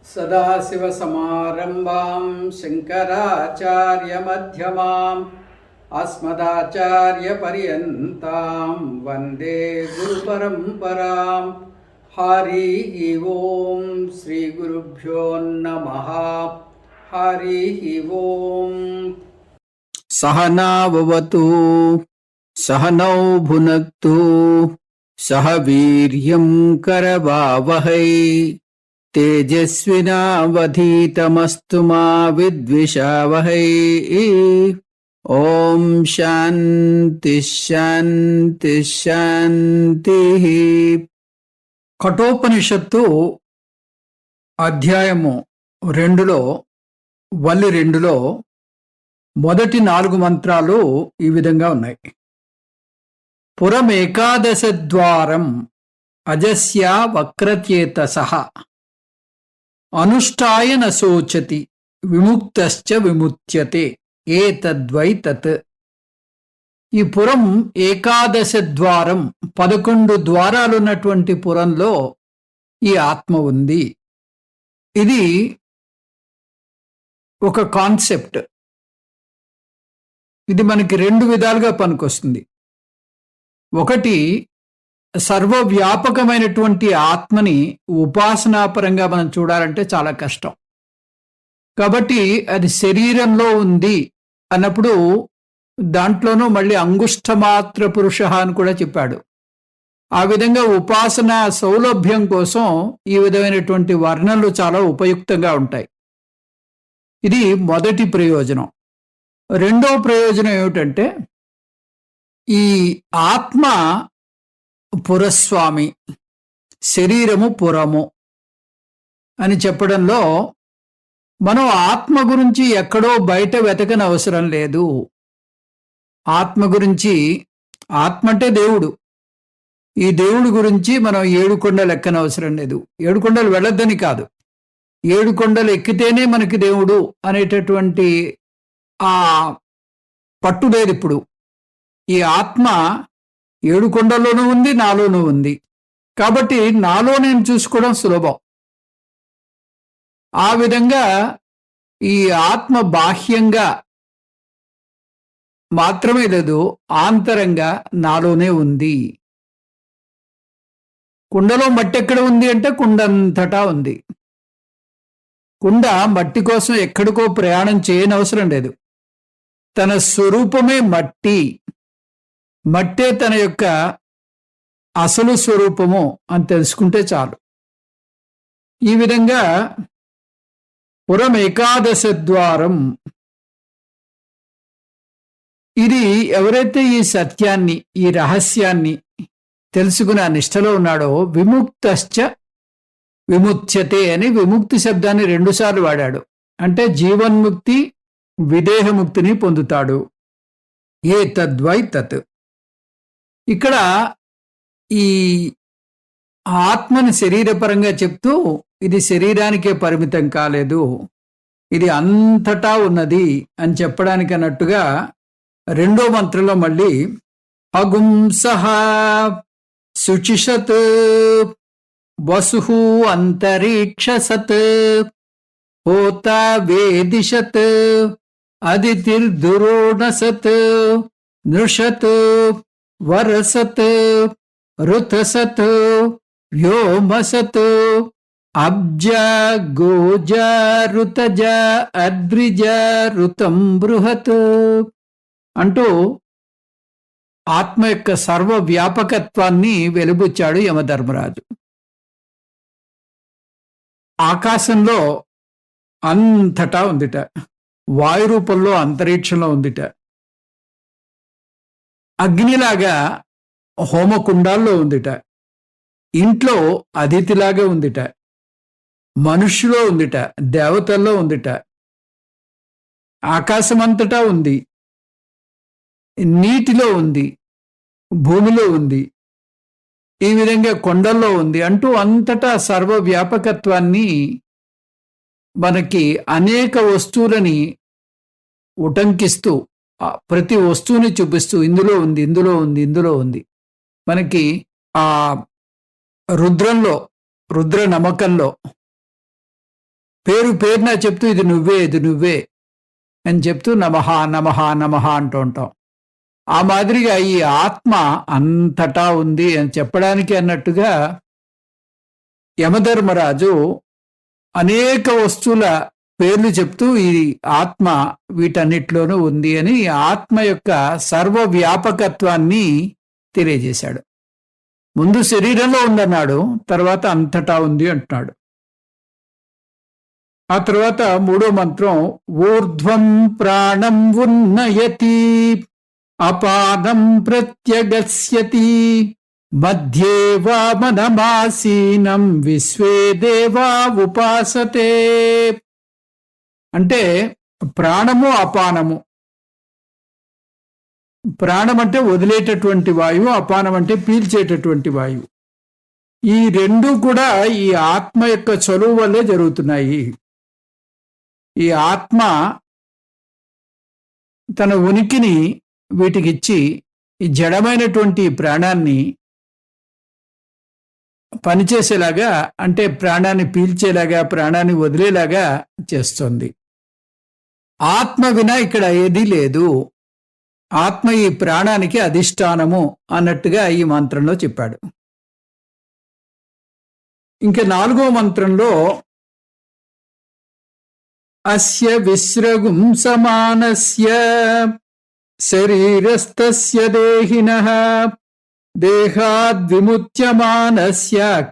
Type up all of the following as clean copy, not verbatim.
सदाशिवसमारम्भां शङ्कराचार्यमध्यमाम् अस्मदाचार्यपर्यन्तां वन्दे गुरुपरम्पराम्। हरिः ओं श्रीगुरुभ्यो नमः। हरिः ओं। सहनाववतु सहनौ भुनक्तु सह वीर्यं करवावहै तेजस्विनावधीतमस्तु मा विद्विषावहै। ఓం శాంతి శాంతి శాంతి. కఠోపనిషత్తు అధ్యాయము 2లో వల్లి 2లో మొదటి 4 మంత్రాలు ఈ విధంగా ఉన్నాయి. పురమేకాదశ ద్వారం అజస్య వక్రచేతసః అనుష్ఠాయ న శోచతి విముక్తశ్చ విముచ్యతే ఏతద్వై తత్. ఈ పురం ఏకాదశ ద్వారం 11 ద్వారాలున్నటువంటి పురంలో ఈ ఆత్మ ఉంది. ఇది ఒక కాన్సెప్ట్. ఇది మనకి 2 విధాలుగా పనికొస్తుంది. ఒకటి, సర్వవ్యాపకమైనటువంటి ఆత్మని ఉపాసనాపరంగా మనం చూడాలంటే చాలా కష్టం. కాబట్టి అది శరీరంలో ఉంది అన్నప్పుడు దాంట్లోనూ మళ్ళీ అంగుష్ఠమాత్ర పురుష అని కూడా చెప్పాడు. ఆ విధంగా ఉపాసన సౌలభ్యం కోసం ఈ విధమైనటువంటి వర్ణనలు చాలా ఉపయుక్తంగా ఉంటాయి. ఇది మొదటి ప్రయోజనం. రెండో ప్రయోజనం ఏమిటంటే, ఈ ఆత్మ పురస్వామి, శరీరము పురము అని చెప్పడంలో మనం ఆత్మ గురించి ఎక్కడో బయట వెతకని అవసరం లేదు. ఆత్మ గురించి, ఆత్మ అంటే దేవుడు, ఈ దేవుడి గురించి మనం 7 కొండలు ఎక్కని అవసరం లేదు. 7 కొండలు వెళ్ళొద్దని కాదు, 7 కొండలు ఎక్కితేనే మనకి దేవుడు అనేటటువంటి ఆ పట్టు లేదు. ఇప్పుడు ఈ ఆత్మ 7 కొండల్లోనూ ఉంది, నాలోనూ ఉంది. కాబట్టి నాలో నేను చూసుకోవడం సులభం. ఆ విధంగా ఈ ఆత్మ బాహ్యంగా మాత్రమే లేదు, ఆంతరంగా నాలోనే ఉంది. కుండలో మట్టి ఎక్కడ ఉంది అంటే కుండంతటా ఉంది. కుండ మట్టి కోసం ఎక్కడికో ప్రయాణం చేయనవసరం లేదు. తన స్వరూపమే మట్టి, మట్టే తన యొక్క అసలు స్వరూపము అని తెలుసుకుంటే చాలు. ఈ విధంగా పురం ఏకాదశ ద్వారం, ఇది ఎవరైతే ఈ సత్యాన్ని, ఈ రహస్యాన్ని తెలుసుకుని ఆ నిష్టలో ఉన్నాడో విముక్తశ్చ విముచ్యతే అని విముక్తి శబ్దాన్ని 2 సార్లు వాడాడు. అంటే జీవన్ముక్తి, విదేహముక్తిని పొందుతాడు. ఏ తద్వై తత్. ఇక్కడ ఈ ఆత్మని శరీరపరంగా చెప్తూ ఇది శరీరానికే పరిమితం కాలేదు, ఇది అంతటా ఉన్నది అని చెప్పడానికి అన్నట్టుగా 2వ మంత్రంలో మళ్ళీ అగుంసః శుచిషత్ వసుః అంతరిక్షసత్ హోత వేదిషత్ అదితిర్దురోణసత్ నృషత్ వరసత్ రుతసత్ వ్యోమసత్ అబ్జ గోజ రుతజ అద్రిజ రుతం బృహత్ అంటూ ఆత్మ యొక్క సర్వ వ్యాపకత్వాన్ని వెలుబుచ్చాడు యమధర్మరాజు. ఆకాశంలో అంతటా ఉందిట, వాయు రూపంలో అంతరిక్షంలో ఉందిట, అగ్నిలాగా హోమకుండాల్లో ఉందిట, ఇంట్లో అతిథిలాగా ఉందిట, మనుష్యులో ఉందిట, దేవతల్లో ఉందిట, ఆకాశమంతటా ఉంది, నీటిలో ఉంది, భూమిలో ఉంది, ఈ విధంగా కొండల్లో ఉంది అంటూ అంతటా సర్వ వ్యాపకత్వాన్ని మనకి అనేక వస్తువులని ఉటంకిస్తూ ప్రతి వస్తువుని చూపిస్తూ ఇందులో ఉంది, ఇందులో ఉంది, ఇందులో ఉంది. మనకి ఆ రుద్రంలో, రుద్ర నమకంలో పేరున చెప్తూ ఇది నువ్వే అని చెప్తూ నమః నమః నమః అంటూ ఉంటాం. ఆ మాదిరిగా ఈ ఆత్మ అంతటా ఉంది అని చెప్పడానికి అన్నట్టుగా యమధర్మరాజు అనేక వస్తువుల పేర్లు చెప్తూ ఈ ఆత్మ వీటన్నిటిలోనూ ఉంది అని ఆత్మ యొక్క సర్వవ్యాపకత్వాన్ని తెలియజేశాడు. ముందు శరీరంలో ఉందన్నాడు, తర్వాత అంతటా ఉంది అంటున్నాడు. ఆ తర్వాత మూడో మంత్రం ఊర్ధ్వం ప్రాణం ఉన్నయతి అపానం ప్రత్యగస్యతి మధ్యే వామనమాసీనం విశ్వే దేవా ఉపాసతే. అంటే ప్రాణము అపానము. ప్రాణం అంటే వదిలేటటువంటి వాయువు, అపానం అంటే పీల్చేటటువంటి వాయువు. ఈ రెండు కూడా ఈ ఆత్మ యొక్క చలువు వల్లే జరుగుతున్నాయి. ఈ ఆత్మ తన ఉనికిని వీటికిచ్చి ఈ జడమైనటువంటి ప్రాణాన్ని పనిచేసేలాగా, అంటే ప్రాణాన్ని పీల్చేలాగా, ప్రాణాన్ని వదిలేలాగా చేస్తుంది. ఆత్మ వినా ఇక్కడ ఏదీ లేదు. ఆత్మ ఈ ప్రాణానికి అధిష్టానము అన్నట్టుగా ఈ మంత్రంలో చెప్పాడు. ఇంకా 4వ మంత్రంలో అస్య విశ్రగుం సమానస్య శరీరస్తస్య దేహినః దేహాద్విముచ్యమానస్య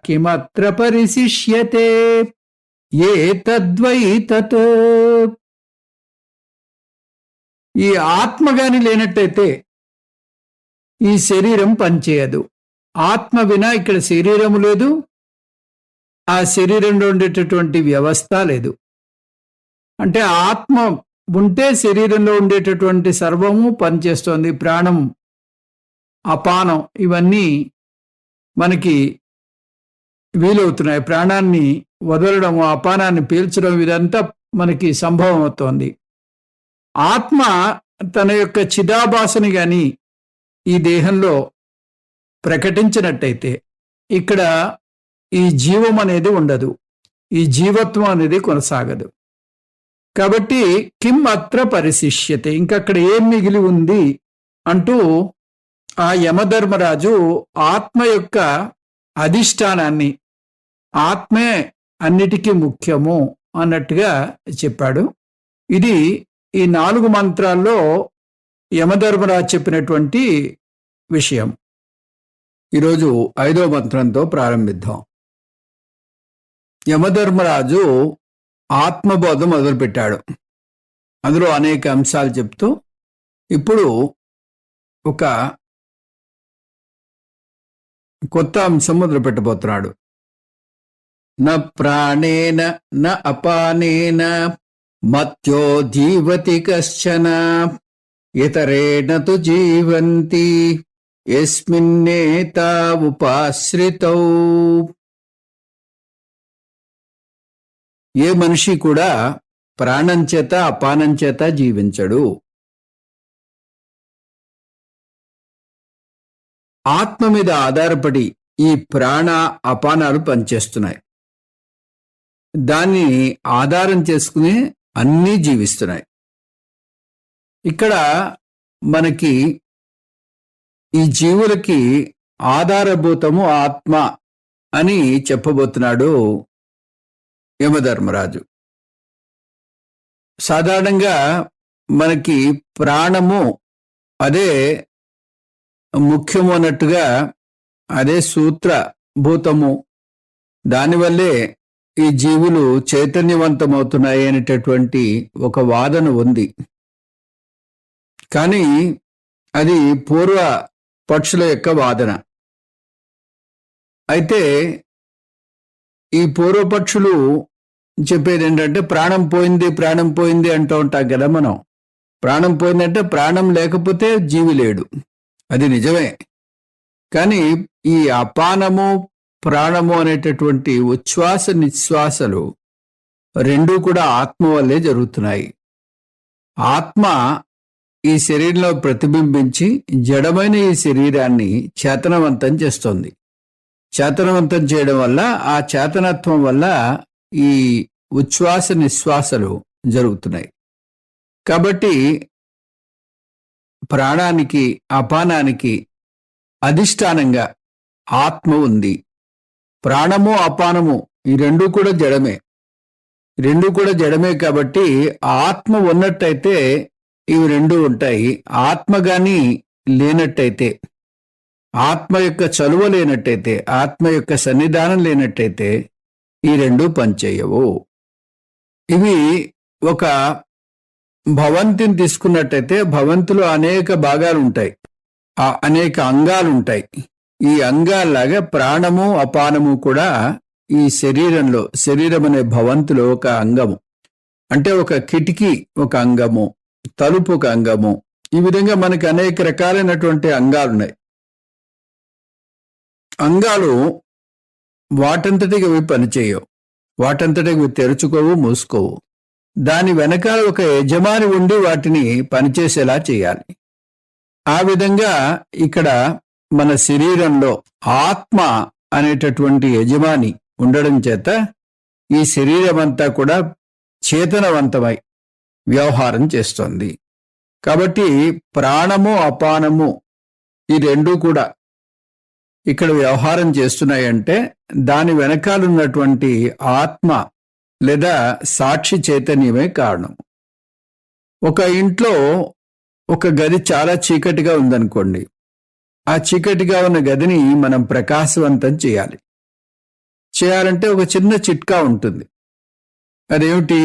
కిమత్ర పరిశిష్యతే ఏతద్వై తత్. ఈ ఆత్మ గాని లేనట్టయితే ఈ శరీరం పనిచేయదు. ఆత్మ వినా ఇక్కడ శరీరము లేదు, ఆ శరీరంలో ఉండేటటువంటి వ్యవస్థ లేదు. అంటే ఆత్మ ఉంటే శరీరంలో ఉండేటటువంటి సర్వము పనిచేస్తోంది. ప్రాణం, అపానం ఇవన్నీ మనకి వీలవుతున్నాయి. ప్రాణాన్ని వదలడం, అపానాన్ని పీల్చడం ఇదంతా మనకి సంభవం అవుతోంది. ఆత్మ తన యొక్క చిదాభాసని గాని ఈ దేహంలో ప్రకటించినట్టయితే ఇక్కడ ఈ జీవం అనేది ఉండదు, ఈ జీవత్వం అనేది కొనసాగదు. కాబట్టి కిం అత్ర పరిశిష్యతే, ఇంకక్కడ ఏం మిగిలి ఉంది అంటూ ఆ యమధర్మరాజు ఆత్మ యొక్క అధిష్టానాన్ని, ఆత్మే అన్నిటికీ ముఖ్యము అన్నట్టుగా చెప్పాడు. ఇది ఈ 4 మంత్రాల్లో యమధర్మరాజు చెప్పినటువంటి విషయం. ఈరోజు 5వ మంత్రంతో ప్రారంభిద్దాం. యమధర్మరాజు ఆత్మబోధ మొదలుపెట్టాడు. అందులో అనేక అంశాలు చెప్తూ ఇప్పుడు ఒక కొత్త అంశం మొదలు పెట్టబోతున్నాడు. న ప్రాణేన న అపానేన మత్యో జీవతి కశ్చన ఇతరేణ తు జీవంతి యస్మిన్నేతా ఉపాశ్రితౌ. ఏ మనిషి కూడా ప్రాణం చేత అపానం చేత జీవించడు. ఆత్మ మీద ఆధారపడి ఈ ప్రాణ అపానాలు పనిచేస్తున్నాయి. దాన్ని ఆధారం చేసుకుని అన్నీ జీవిస్తున్నాయి. ఇక్కడ మనకి ఈ జీవులకి ఆధారభూతము ఆత్మ అని చెప్పబోతున్నాడు యమధర్మరాజు. సాధారణంగా మనకి ప్రాణము అదే ముఖ్యము అన్నట్టుగా, అదే సూత్రభూతము, దానివల్లే ఈ జీవులు చైతన్యవంతమవుతున్నాయి అనేటటువంటి ఒక వాదన ఉంది. కానీ అది పూర్వ పక్షుల యొక్క వాదన. అయితే ఈ పూర్వపక్షులు చెప్పేది ఏంటంటే ప్రాణం పోయింది అంటూ ఉంటాం కదా మనం. ప్రాణం పోయిందంటే ప్రాణం లేకపోతే జీవి లేడు, అది నిజమే. కానీ ఈ అపానము ప్రాణము అనేటటువంటి ఉచ్ఛ్వాస నిశ్వాసలు రెండూ కూడా ఆత్మ వల్లే జరుగుతున్నాయి. ఆత్మ ఈ శరీరంలో ప్రతిబింబించి జడమైన ఈ శరీరాన్ని చేతనవంతం చేస్తోంది. చేతనవంతం చేయడం వల్ల, ఆ చేతనత్వం వల్ల ఈ ఉచ్ఛ్వాస నిశ్వాసలు జరుగుతున్నాయి. కాబట్టి ప్రాణానికి అపానానికి అధిష్టానంగా ఆత్మ ఉంది. ప్రాణము అపానము ఈ రెండూ కూడా జడమే కాబట్టి ఆత్మ ఉన్నట్టయితే ఇవి రెండూ ఉంటాయి. ఆత్మ గాని లేనట్టయితే, ఆత్మ యొక్క చలువ లేనట్టయితే, ఆత్మ యొక్క సన్నిధానం లేనట్టయితే ఈ రెండూ పనిచేయవు. ఇవి ఒక భవంతిని తీసుకున్నట్టయితే భవంతిలో అనేక భాగాలు ఉంటాయి, అనేక అంగాలు ఉంటాయి. ఈ అంగాల్లాగా ప్రాణము అపానము కూడా ఈ శరీరం అనే భవంతిలో ఒక అంగము. అంటే ఒక కిటికీ ఒక అంగము, తలుపు ఒక అంగము. ఈ విధంగా మనకి అనేక రకాలైనటువంటి అంగాలున్నాయి. అంగాలు వాటంతటికి అవి పనిచేయవు, వాటంతటికి అవి తెరుచుకోవు, మూసుకోవు. దాని వెనకాల ఒక యజమాని ఉండి వాటిని పనిచేసేలా చేయాలి. ఆ విధంగా ఇక్కడ మన శరీరంలో ఆత్మ అనేటటువంటి యజమాని ఉండడం చేత ఈ శరీరం అంతా కూడా చేతనవంతమై వ్యవహారం చేస్తోంది. కాబట్టి ప్రాణము అపానము ఈ రెండూ కూడా ఇక్కడ వ్యవహారం చేస్తున్నాయంటే దాని వెనకాలన్నటువంటి ఆత్మ లేదా సాక్షి చైతన్యమే కారణం. ఒక ఇంట్లో ఒక గది చాలా చీకటిగా ఉందనుకోండి, ఆ చీకటిగా ఉన్న గదిని మనం ప్రకాశవంతం చేయాలంటే ఒక చిన్న చిట్కా ఉంటుంది. అదేమిటి?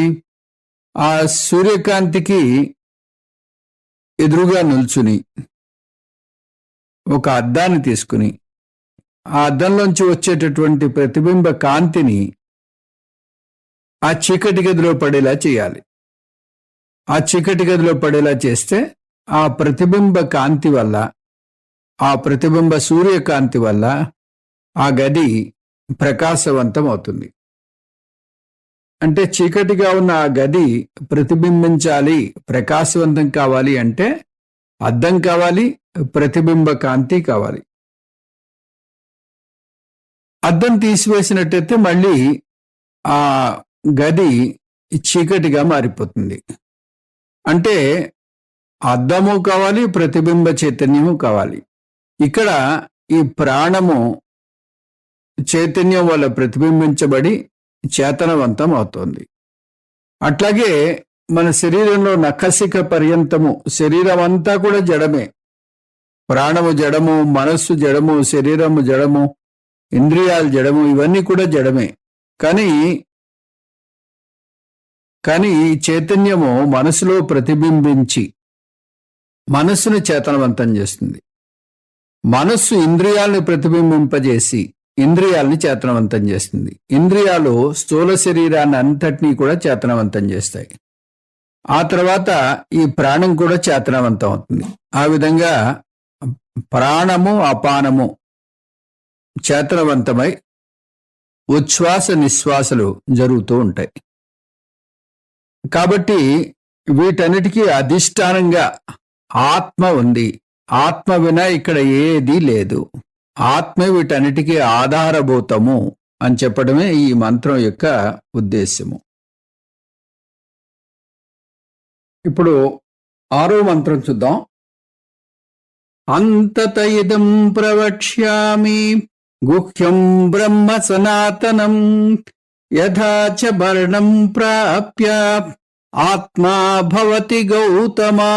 ఆ సూర్యకాంతికి ఎదురుగా నిల్చుని ఒక అద్దాన్ని తీసుకుని ఆ అద్దంలోంచి వచ్చేటటువంటి ప్రతిబింబ కాంతిని ఆ చీకటి గదిలో పడేలా చేయాలి. ఆ చీకటి గదిలో పడేలా చేస్తే ఆ ప్రతిబింబ కాంతి వల్ల, ఆ ప్రతిబింబ సూర్యకాంతి వల్ల ఆ గది ప్రకాశవంతం అవుతుంది. అంటే చీకటిగా ఉన్న ఆ గది ప్రతిబింబించాలి, ప్రకాశవంతం కావాలి అంటే అద్దం కావాలి, ప్రతిబింబ కాంతి కావాలి. అద్దం తీసివేసినట్టయితే మళ్ళీ ఆ గది చీకటిగా మారిపోతుంది. అంటే అద్దము కావాలి, ప్రతిబింబ చైతన్యము కావాలి. ఇక్కడ ఈ ప్రాణము చైతన్యం వల్ల ప్రతిబింబించబడి చేతనవంతం అవుతోంది. అట్లాగే మన శరీరంలో నఖశిఖ పర్యంతము శరీరం అంతా కూడా జడమే. ప్రాణము జడము, మనస్సు జడము, శరీరము జడము, ఇంద్రియాలు జడము, ఇవన్నీ కూడా జడమే. కానీ ఈ చైతన్యము మనసులో ప్రతిబింబించి మనస్సును చేతనవంతం చేస్తుంది. మనస్సు ఇంద్రియాలను ప్రతిబింబింపజేసి ఇంద్రియాలని చేతనవంతం చేస్తుంది. ఇంద్రియాలు స్థూల శరీరాన్ని అంతటినీ కూడా చేతనవంతం చేస్తాయి. ఆ తర్వాత ఈ ప్రాణం కూడా చేతనవంతం అవుతుంది. ఆ విధంగా ప్రాణము అపానము చేతనవంతమై ఉచ్ఛ్వాస నిశ్వాసలు జరుగుతూ ఉంటాయి. కాబట్టి వీటన్నిటికీ అధిష్టానంగా ఆత్మ ఉంది. ఆత్మ వినా ఇక్కడ ఏదీ లేదు. ఆత్మ వీటన్నిటికీ ఆధారభూతము అని చెప్పడమే ఈ మంత్రం యొక్క ఉద్దేశ్యము. ఇప్పుడు 6వ మంత్రం చూద్దాం. అంతత ఇదం ప్రవక్ష్యామి గుహ్యం బ్రహ్మ సనాతనం యథా చ వర్ణం ప్రాప్య ఆత్మా భవతి గౌతమా.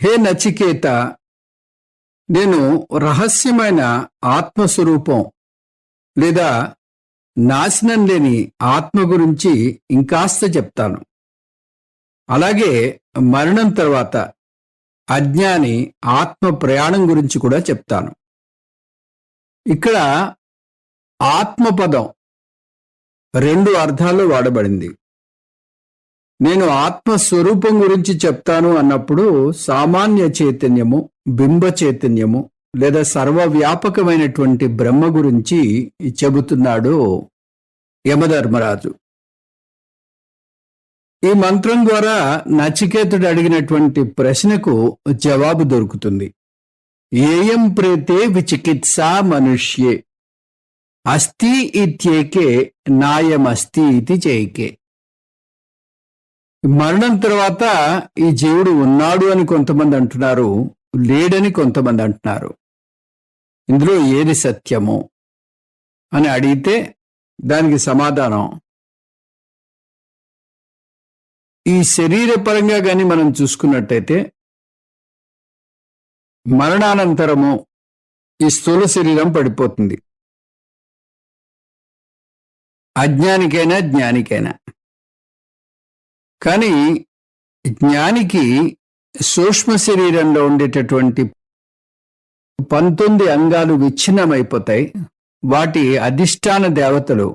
హే నచికేత, నేను రహస్యమైన ఆత్మస్వరూపం లేదా నాశనం లేని ఆత్మ గురించి ఇంకాస్త చెప్తాను. అలాగే మరణం తర్వాత అజ్ఞాని ఆత్మ ప్రయాణం గురించి కూడా చెప్తాను. ఇక్కడ ఆత్మపదం 2 అర్థాల్లో వాడబడింది. నేను ఆత్మస్వరూపం గురించి చెప్తాను అన్నప్పుడు సామాన్య చైతన్యము, బింబ చైతన్యము లేదా సర్వవ్యాపకమైనటువంటి బ్రహ్మ గురించి చెబుతున్నాడు యమధర్మరాజు. ఈ మంత్రం ద్వారా నచికేతుడు అడిగినటువంటి ప్రశ్నకు జవాబు దొరుకుతుంది. ఏయం ప్రేతే విచికిత్సా మనుష్యే. అస్తి ఇత్యేకే నాయమస్తి ఇది చేయికే. మరణం తర్వాత ఈ జీవుడు ఉన్నాడు అని కొంతమంది అంటున్నారు, లేడని కొంతమంది అంటున్నారు. ఇందులో ఏది సత్యము అని అడిగితే దానికి సమాధానం, ఈ శరీరపరంగా కానీ మనం చూసుకున్నట్టయితే మరణానంతరము ఈ స్థూల శరీరం పడిపోతుంది. అజ్ఞానికైనా జ్ఞానికైనా. కానీ జ్ఞానికి సూక్ష్మ శరీరంలో ఉండేటటువంటి 19 అంగాలు విచ్ఛిన్నమైపోతాయి. వాటి అధిష్టాన దేవతలు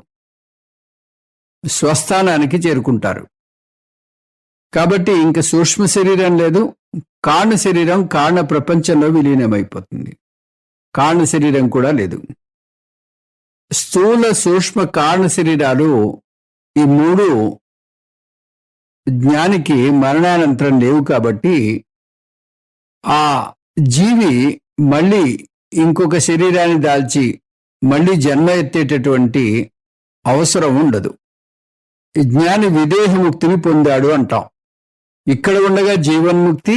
స్వస్థానానికి చేరుకుంటారు. కాబట్టి ఇంక సూక్ష్మ శరీరం లేదు, కారణ శరీరం కారణ ప్రపంచంలో విలీనమైపోతుంది. కారణ శరీరం కూడా లేదు. స్థూల సూక్ష్మ కారణ శరీరాలు ఈ 3 జ్ఞానికి మరణానంతరం లేవు. కాబట్టి ఆ జీవి మళ్ళీ ఇంకొక శరీరాన్ని దాల్చి మళ్ళీ జన్మ ఎత్తేటటువంటి అవసరం ఉండదు. జ్ఞాని విదేహముక్తిని పొందాడు అంటాం. ఇక్కడ ఉండగా జీవన్ముక్తి,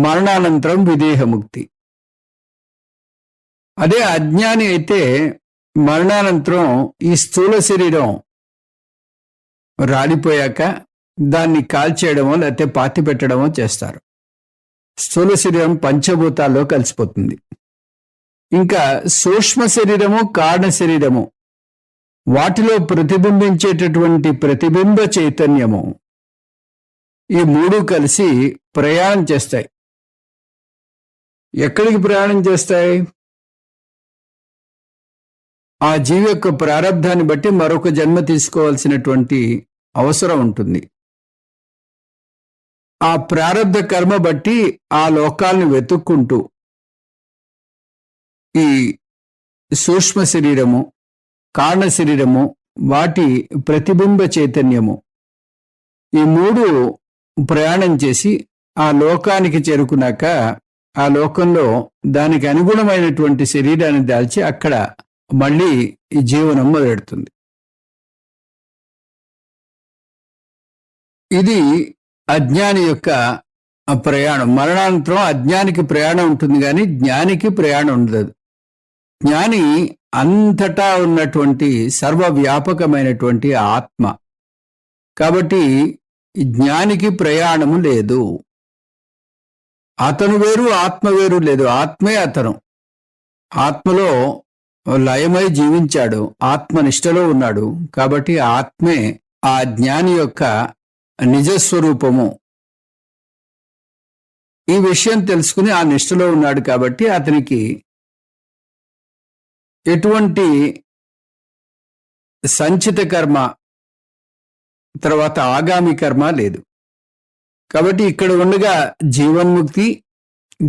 మరణానంతరం విదేహముక్తి. అదే అజ్ఞాని అయితే మరణానంతరం ఈ స్థూల శరీరం రాలిపోయాక దాన్ని కాల్చేయడమో లేకపోతే పాతి పెట్టడమో చేస్తారు. స్థూల శరీరం పంచభూతాల్లో కలిసిపోతుంది. ఇంకా సూక్ష్మ శరీరము, కారణ శరీరము, వాటిలో ప్రతిబింబించేటటువంటి ప్రతిబింబ చైతన్యము, ఈ 3 కలిసి ప్రయాణం చేస్తాయి. ఎక్కడికి ప్రయాణం చేస్తాయి? ఆ జీవి యొక్క ప్రారంధాన్ని బట్టి మరొక జన్మ తీసుకోవాల్సినటువంటి అవసరం ఉంటుంది. ఆ ప్రారబ్ధ కర్మ బట్టి ఆ లోకాలను వెతుక్కుంటూ ఈ సూక్ష్మ శరీరము, కారణ శరీరము, వాటి ప్రతిబింబ చైతన్యము, ఈ 3 ప్రయాణం చేసి ఆ లోకానికి చేరుకున్నాక ఆ లోకంలో దానికి అనుగుణమైనటువంటి శరీరాన్ని దాల్చి అక్కడ మళ్ళీ ఈ జీవనం మొదలెడుతుంది. ఇది అజ్ఞాని యొక్క ప్రయాణం. మరణానంతరం అజ్ఞానికి ప్రయాణం ఉంటుంది, కానీ జ్ఞానికి ప్రయాణం ఉండదు. జ్ఞాని అంతటా ఉన్నటువంటి సర్వవ్యాపకమైనటువంటి ఆత్మ. కాబట్టి జ్ఞానికి ప్రయాణము లేదు. అతను వేరు, ఆత్మ వేరు లేదు. ఆత్మే అతను. ఆత్మలో లయమై జీవించాడు, ఆత్మనిష్టలో ఉన్నాడు. కాబట్టి ఆత్మే ఆ జ్ఞాని యొక్క నిజస్వరూపము. ఈ విషయం తెలుసుకుని ఆ నిష్టలో ఉన్నాడు. కాబట్టి అతనికి ఎటువంటి సంచిత కర్మ, తర్వాత ఆగామి కర్మ లేదు. కాబట్టి ఇక్కడ ఉండగా జీవన్ముక్తి,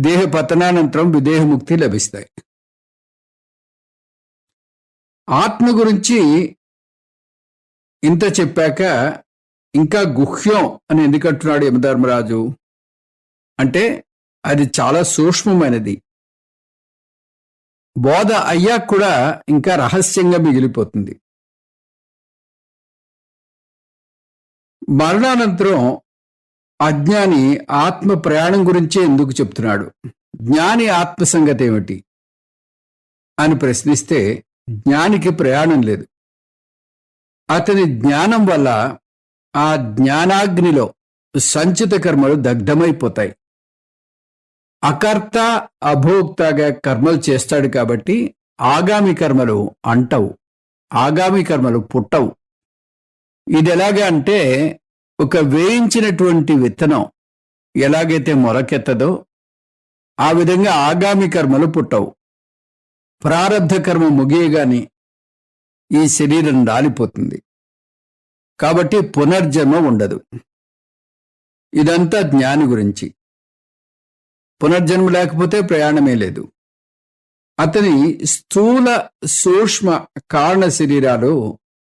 దేహ పతనానంతరం విదేహముక్తి లభిస్తాయి. ఆత్మ గురించి ఇంత చెప్పాక ఇంకా గుహ్యం అని ఎందుకంటున్నాడు యమధర్మరాజు అంటే అది చాలా సూక్ష్మమైనది. బోధ అయ్యాక కూడా ఇంకా రహస్యంగా మిగిలిపోతుంది. మరణానంతరం అజ్ఞాని ఆత్మ ప్రయాణం గురించే ఎందుకు చెప్తున్నాడు? జ్ఞాని ఆత్మ సంగతి ఏమిటి అని ప్రశ్నిస్తే జ్ఞానికి ప్రయాణం లేదు. అతని జ్ఞానం వల్ల ఆ జ్ఞానాగ్నిలో సంచిత కర్మలు దగ్ధమైపోతాయి. అకర్త అభోక్తగా కర్మలు చేస్తాడు కాబట్టి ఆగామి కర్మలు అంటవు, ఆగామి కర్మలు పుట్టవు. ఇది ఎలాగా అంటే ఒక వేయించినటువంటి విత్తనం ఎలాగైతే మొలకెత్తదో ఆ విధంగా ఆగామి కర్మలు పుట్టవు. ప్రారబ్ధ కర్మ ముగియగాని ఈ శరీరం రాలిపోతుంది. కాబట్టి పునర్జన్మ ఉండదు. ఇదంతా జ్ఞాని గురించి. పునర్జన్మ లేకపోతే ప్రయాణమే లేదు. అతని స్థూల సూక్ష్మ కారణ శరీరాలు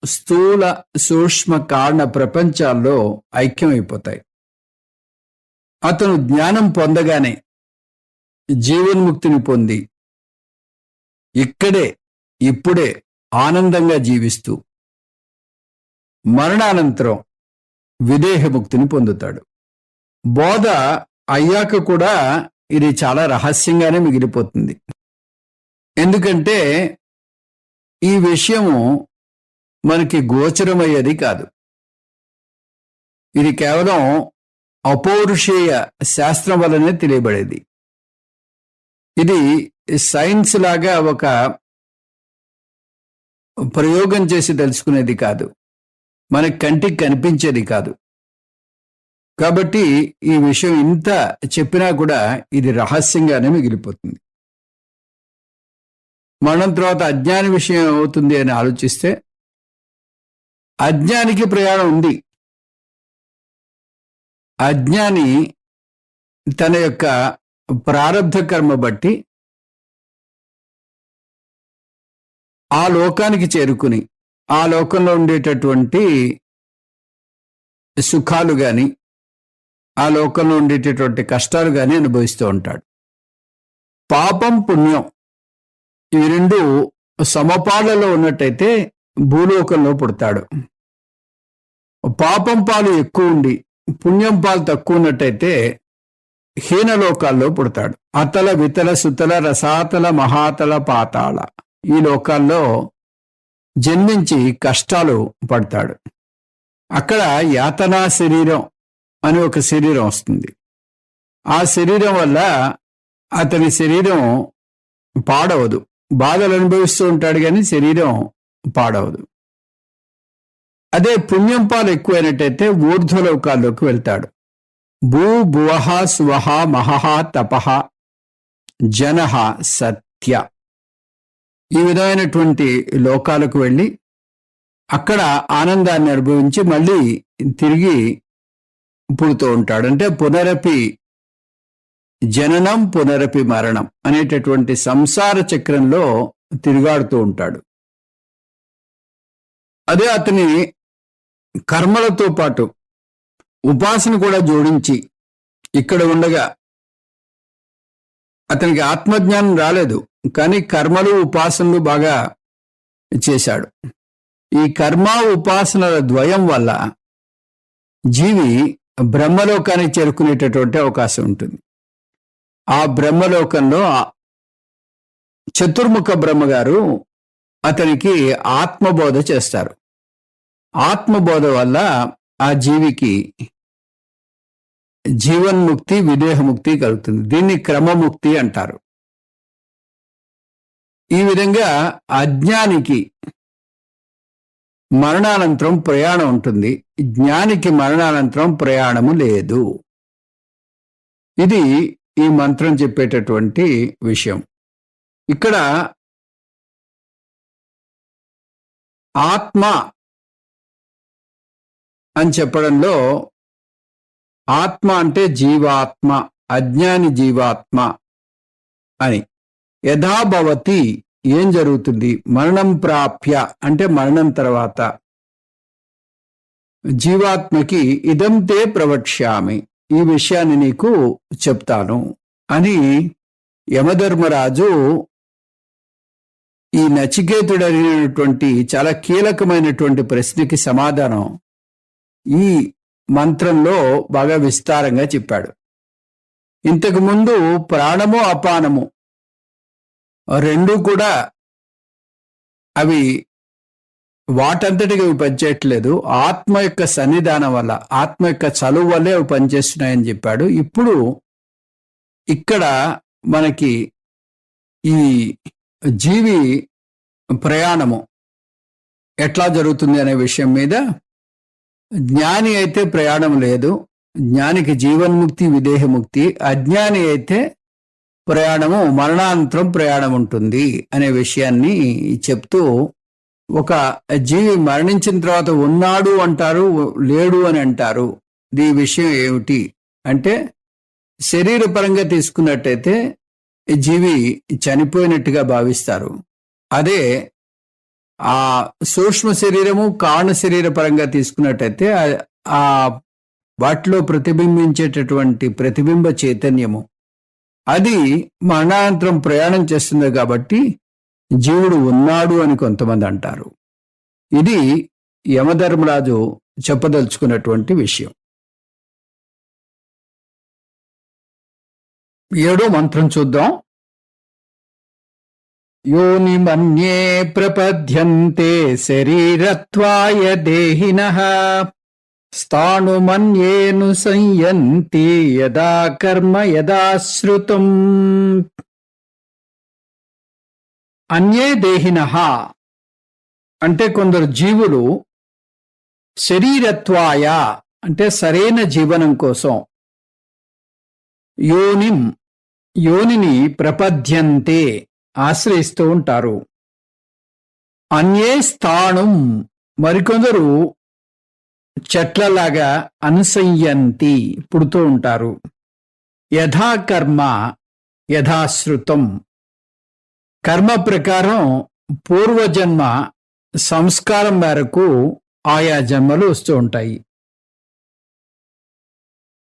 స్థూల సూక్ష్మ కారణ ప్రపంచాల్లో ఐక్యమైపోతాయి. అతను జ్ఞానం పొందగానే జీవన్ముక్తిని పొంది ఇక్కడే ఇప్పుడే ఆనందంగా జీవిస్తూ మరణానంతరం విదేహముక్తిని పొందుతాడు. బోధ అయ్యాక కూడా ఇది చాలా రహస్యంగానే మిగిలిపోతుంది. ఎందుకంటే ఈ విషయము మనకి గోచరమయ్యేది కాదు. ఇది కేవలం అపౌరుషేయ శాస్త్రం వల్లనే తెలియబడేది. ఇది సైన్స్ లాగా ఒక ప్రయోగం చేసి తెలుసుకునేది కాదు, మన కంటికి కనిపించేది కాదు. కాబట్టి ఈ విషయం ఇంత చెప్పినా కూడా ఇది రహస్యంగానే మిగిలిపోతుంది. మరణం తర్వాత అజ్ఞాని విషయం ఏమవుతుంది అని ఆలోచిస్తే, అజ్ఞానికి ప్రయాణం ఉంది. అజ్ఞాని తన యొక్క ప్రారబ్ధ కర్మ బట్టి ఆ లోకానికి చేరుకుని ఆ లోకంలో ఉండేటటువంటి సుఖాలు గాని ఆ లోకంలో ఉండేటటువంటి కష్టాలు గాని అనుభవిస్తూ ఉంటాడు. పాపం పుణ్యం ఇవి రెండు సమపాళ్లలో ఉన్నట్టయితే భూలోకంలో పుడతాడు. పాపం పాలు ఎక్కువ ఉండి పుణ్యం పాలు తక్కువ ఉన్నట్టయితే హీనలోకాల్లో పుడతాడు. అతల వితల సుతల రసాతల మహాతల పాతాళ ఈ లోకాల్లో జన్మించి కష్టాలు పడతాడు. అక్కడ యాతనా శరీరం అని ఒక శరీరం వస్తుంది. ఆ శరీరం వల్ల అతని శరీరం పాడవదు. బాధలు అనుభవిస్తూ ఉంటాడు కానీ శరీరం పాడవదు. అదే పుణ్యం పాలు ఎక్కువైనట్టయితే ఊర్ధ్వలోకాల్లోకి వెళ్తాడు. భూ భువః సువః మహః తపః జనః సత్య ఈ విధమైనటువంటి లోకాలకు వెళ్ళి అక్కడ ఆనందాన్ని అనుభవించి మళ్ళీ తిరిగి పుడుతూ ఉంటాడు. అంటే పునరపి జననం పునరపి మరణం అనేటటువంటి సంసార చక్రంలో తిరుగాడుతూ ఉంటాడు. అదే అతని కర్మలతో పాటు ఉపాసన కూడా జోడించి ఇక్కడ ఉండగా అతనికి ఆత్మజ్ఞానం రాలేదు, కానీ కర్మలు ఉపాసనలు బాగా చేశాడు. ఈ కర్మ ఉపాసనల ద్వయం వల్ల జీవి బ్రహ్మలోకానికి చేరుకునేటటువంటి అవకాశం ఉంటుంది. ఆ బ్రహ్మలోకంలో చతుర్ముఖ బ్రహ్మగారు అతనికి ఆత్మబోధ చేస్తారు. ఆత్మబోధ వల్ల ఆ జీవికి జీవన్ముక్తి విదేహముక్తి కలుగుతుంది. దీన్ని క్రమముక్తి అంటారు. ఈ విధంగా అజ్ఞానికి మరణానంతరం ప్రయాణం ఉంటుంది, జ్ఞానికి మరణానంతరం ప్రయాణము లేదు. ఇది ఈ మంత్రం చెప్పేటటువంటి విషయం. ఇక్కడ ఆత్మ అని చెప్పడంలో ఆత్మ అంటే జీవాత్మ, అజ్ఞాని జీవాత్మ అని. యథాభవతి ఏం జరుగుతుంది, మరణం ప్రాప్య అంటే మరణం తర్వాత జీవాత్మకి ఇదం తే ప్రవక్ష్యామి ఈ విషయాన్ని నీకు చెప్తాను అని యమధర్మరాజు ఈ నచికేతుడు అడిగినటువంటి చాలా కీలకమైనటువంటి ప్రశ్నకి సమాధానం ఈ మంత్రంలో బాగా విస్తారంగా చెప్పాడు. ఇంతకు ముందు ప్రాణము అపానము రెండు కూడా అవి వాటంతటికి అవి పనిచేయట్లేదు, ఆత్మ యొక్క సన్నిధానం వల్ల, ఆత్మ యొక్క చలువు వల్లే అవి పనిచేస్తున్నాయని చెప్పాడు. ఇప్పుడు ఇక్కడ మనకి ఈ జీవి ప్రయాణము ఎట్లా జరుగుతుంది అనే విషయం మీద, జ్ఞాని అయితే ప్రయాణం లేదు, జ్ఞానికి జీవన్ముక్తి విదేహముక్తి, అజ్ఞాని అయితే ప్రయాణము మరణానంతరం ప్రయాణం ఉంటుంది అనే విషయాన్ని చెప్తూ, ఒక జీవి మరణించిన తర్వాత ఉన్నాడు అంటారు, లేడు అని అంటారు. ఈ విషయం ఏమిటి అంటే, శరీరపరంగా తీసుకున్నట్టయితే జీవి చనిపోయినట్టుగా భావిస్తారు. అదే ఆ సూక్ష్మ శరీరము కారణ శరీర పరంగా తీసుకున్నట్టయితే ఆ వాటిలో ప్రతిబింబించేటటువంటి ప్రతిబింబ చైతన్యము అది మరణానంతరం ప్రయాణం చేస్తుంది. కాబట్టి జీవుడు ఉన్నాడు అని కొంతమంది అంటారు. ఇది యమధర్మరాజు చెప్పదలుచుకున్నటువంటి విషయం. 7వ మంత్రం చూద్దాం. యోనిమన్యే ప్రపద్యంతే శరీరత్వాయ దేహినః స్థాణుమన్యేను సంయంతి యదా కర్మ యదా శ్రుతం. అన్యే దేహినః అంటే కొందరు జీవులు శరీరత్వాయ అంటే సరైన జీవనం కోసం యోనిని ప్రపద్యంతే ఆశ్రయిస్తూ ఉంటారు. అన్యే స్థాణుం మరికొందరు చెట్లలాగా అనుసంయంతి పుడుతూ ఉంటారు. యథాకర్మ యథాశ్రుతం కర్మ ప్రకారం పూర్వజన్మ సంస్కారం మేరకు ఆయా జన్మలు వస్తూ ఉంటాయి.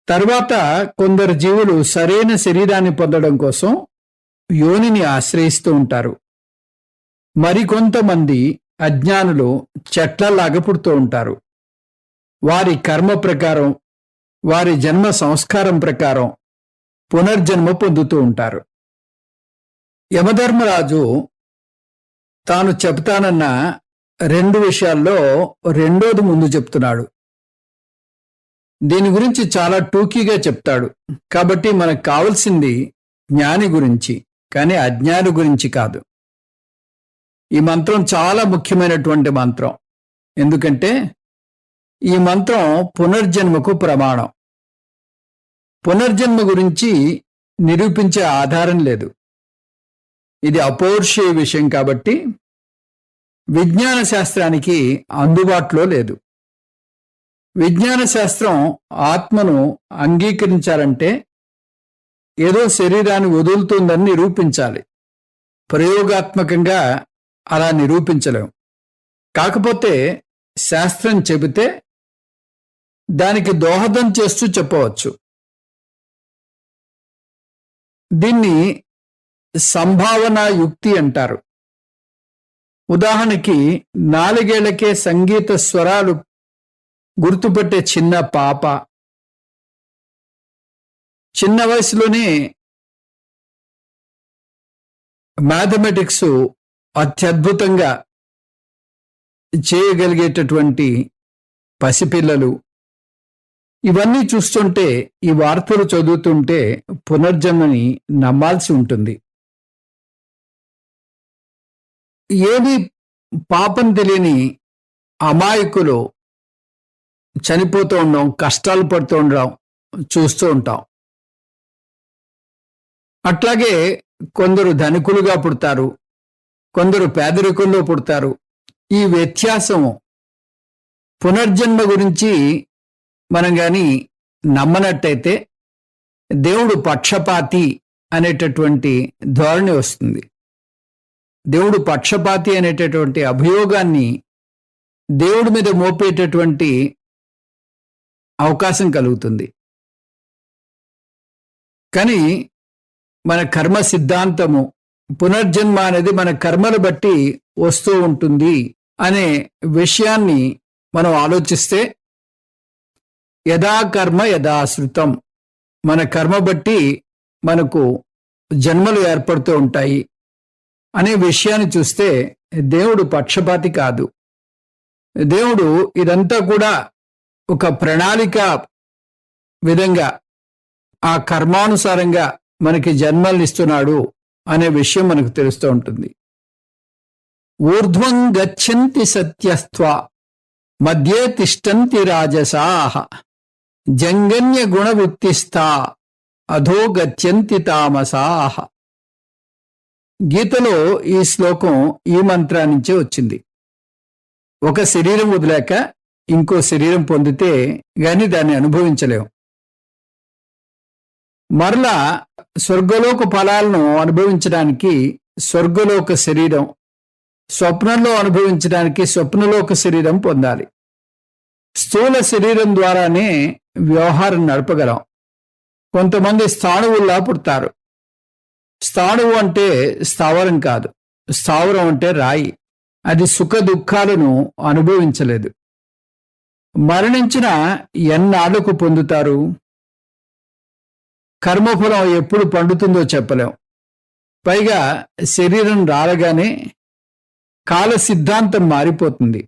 తర్వాత కొందరు జీవులు సరైన శరీరాన్ని పొందడం కోసం యోనిని ఆశ్రయిస్తూ ఉంటారు. మరికొంతమంది అజ్ఞానులు చెట్లలాగా పుడుతూ ఉంటారు. వారి కర్మ ప్రకారం వారి జన్మ సంస్కారం ప్రకారం పునర్జన్మ పొందుతూ ఉంటారు. యమధర్మరాజు తాను చెప్తానన్న 2 విషయాల్లో రెండోది ముందు చెప్తున్నాడు. దీని గురించి చాలా టూకీగా చెప్తాడు. కాబట్టి మనకు కావలసింది జ్ఞాని గురించి, కానీ అజ్ఞాని గురించి కాదు. ఈ మంత్రం చాలా ముఖ్యమైనటువంటి మంత్రం. ఎందుకంటే ఈ మంత్రం పునర్జన్మకు ప్రమాణం. పునర్జన్మ గురించి నిరూపించే ఆధారం లేదు. ఇది అపౌరుషేయ విషయం కాబట్టి విజ్ఞాన శాస్త్రానికి అందుబాటులో లేదు. విజ్ఞాన శాస్త్రం ఆత్మను అంగీకరించాలంటే ఏదో శరీరాన్ని వదులుతుందని నిరూపించాలి. ప్రయోగాత్మకంగా అలా నిరూపించలేం. కాకపోతే శాస్త్రం చెబితే దానికి దోహదం చేస్తూ చెప్పవచ్చు. దీన్ని సంభావనా యుక్తి అంటారు. ఉదాహరణకి 4 ఏళ్లకే సంగీత స్వరాలు గుర్తుపట్టే చిన్న పాప చిన్న వయసులోనే మ్యాథమెటిక్స్ అత్యద్భుతంగా చేయగలిగేటటువంటి పసిపిల్లలు, ఇవన్నీ చూస్తుంటే, ఈ వార్తలు చదువుతుంటే పునర్జన్మని నమ్మాల్సి ఉంటుంది. ఏది పాపం తెలియని అమాయకులు చనిపోతూ ఉండడం, కష్టాలు పడుతూ ఉండడం చూస్తూ ఉంటాం. అట్లాగే కొందరు ధనికులుగా పుడతారు, కొందరు పేదరికంలో పుడతారు. ఈ వ్యత్యాసము పునర్జన్మ గురించి మనం కానీ నమ్మనట్టయితే దేవుడు పక్షపాతి అనేటటువంటి ధోరణి వస్తుంది. దేవుడు పక్షపాతి అనేటటువంటి అభియోగాన్ని దేవుడి మీద మోపేటటువంటి అవకాశం కలుగుతుంది. కానీ మన కర్మ సిద్ధాంతము పునర్జన్మ అనేది మన కర్మను బట్టి వస్తూ ఉంటుంది అనే విషయాన్ని మనం ఆలోచిస్తే, యథా కర్మ యథాశ్రుతం, మన కర్మ బట్టి మనకు జన్మలు ఏర్పడుతూ ఉంటాయి అనే విషయాన్ని చూస్తే దేవుడు పక్షపాతి కాదు. దేవుడు ఇదంతా కూడా ఒక ప్రణాళిక విధంగా ఆ కర్మానుసారంగా మనకి జన్మల్ని ఇస్తున్నాడు అనే విషయం మనకు తెలుస్తూ ఉంటుంది. ఊర్ధ్వం గచ్చంతి సత్యస్త్వ మధ్యే తిష్టంతి రాజసాః జంగన్య గుణవృత్తిస్థా అధో గచ్చంతి తామసాః. గీతలో ఈ శ్లోకం ఈ మంత్రాన్నించే వచ్చింది. ఒక శరీరం వదిలాక ఇంకో శరీరం పొందితే గాని దాన్ని అనుభవించలేం. మరలా స్వర్గలోక ఫలాలను అనుభవించడానికి స్వర్గలోక శరీరం, స్వప్నంలో అనుభవించడానికి స్వప్నలోక శరీరం పొందాలి. స్థూల శరీరం ద్వారానే వ్యవహారం నడపగలం. కొంతమంది స్థాణువుల్లా పుడతారు. స్థాణువు అంటే స్థావరం కాదు, స్థావరం అంటే రాయి. అది సుఖ దుఃఖాలను అనుభవించలేదు. మరణించిన ఎన్నాళ్లకు పొందుతారు? కర్మఫలం ఎప్పుడు పండుతుందో చెప్పలేం. పైగా శరీరం రాలగానే కాల సిద్ధాంతం మారిపోతుంది.